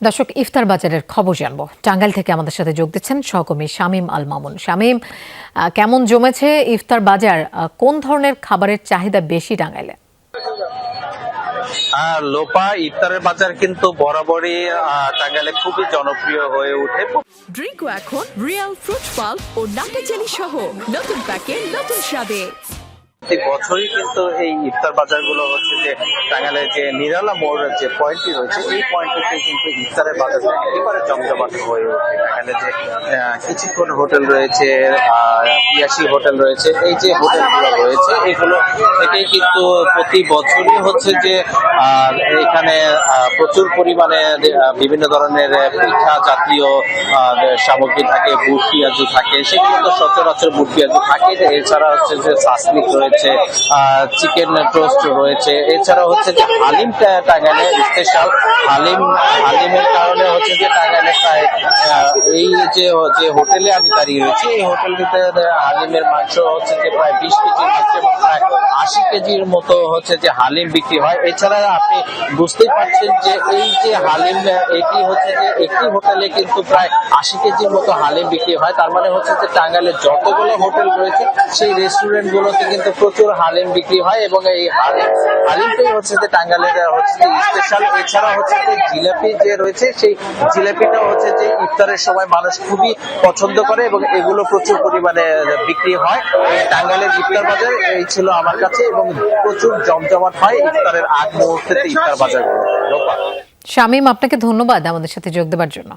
দর্শক, ইফতার বাজারের খবর জানবো। টাঙ্গাইল থেকে আমাদের সাথে যোগ দিচ্ছেন সহকর্মী শামীম আল মামুন। শামীম, কেমন জমেছে ইফতার বাজার? কোন ধরনের খাবারের চাহিদা বেশি টাঙ্গাইলে? লোপা ইফতারের বাজার কিন্তু বরাবরই টাঙ্গাইলে খুবই জনপ্রিয় হয়ে ওঠে। ড্রিঙ্কও এখন রিয়েল ফ্রুট পাল্প ও নাটে চেরি সহ নতুন প্যাকে নতুন স্বাদে। প্রতি বছরই কিন্তু এই ইফতার বাজারগুলো হচ্ছে যে টাঙ্গাইলের যে নিরালা মোড়ের যে পয়েন্টটি রয়েছে, এই পয়েন্টটিতে কিন্তু ইফতারের বাজারটা একেবারে জমজমাট হয়ে ওঠে। এখানে যে কিছুক্ষণ হোটেল রয়েছে, পিয়াসি হোটেল রয়েছে, এই যে হোটেলগুলো রয়েছে এগুলো থেকেই কিন্তু প্রতি বছরই হচ্ছে যে এখানে প্রচুর পরিমাণে বিভিন্ন ধরনের পিঠা জাতীয় সামগ্রী থাকে, বুট পেঁয়াজু থাকে, সেগুলো তো সচরাচর বুট পেঁয়াজু থাকে। এছাড়া হচ্ছে যে সাসমিক রয়েছে, চিকেন টোস্ট রয়েছে, এছাড়া হচ্ছে যে হালিম টাঙ্গাইলে স্পেশাল। হালিমের কারণে হচ্ছে যে টাঙ্গাইলে প্রায় এই যে হোটেলে আমি দাঁড়িয়ে রয়েছি, এই হোটেলটিতে হালিমের মাংস হচ্ছে যে প্রায় 20 কেজির মাংস এবং প্রায় 80 কেজির মতো হচ্ছে যে হালিম বিক্রি হয়। এছাড়া আপনি বুঝতেই পারছেন যে এই যে হালিম, এটি হচ্ছে যে একটি হোটেলে কিন্তু প্রায় 80 কেজির মতো হালিম বিক্রি হয়। তার মানে হচ্ছে যে টাঙ্গাইলে যতগুলো হোটেল রয়েছে সেই রেস্টুরেন্ট গুলোতে কিন্তু প্রচুর হালিম বিক্রি হয় এবং এই হালিমটাই হচ্ছে যে টাঙ্গাইলের হচ্ছে যে স্পেশাল। এছাড়া হচ্ছে যে জিলাপি যে রয়েছে, সেই জিলাপিটা হচ্ছে যে ইফতারের সময় মানুষ খুবই পছন্দ করে এবং এগুলো প্রচুর পরিমাণে বিক্রি হয়। টাঙ্গাইলের ইফতার বাজার এই ছিল আমার কাছে, এবং প্রচুর জমজমাট হয় ইফতারের আগ মুহূর্তে ইফতার বাজারগুলো। শামীম, আপনাকে ধন্যবাদ আমাদের সাথে যোগ দেওয়ার জন্য।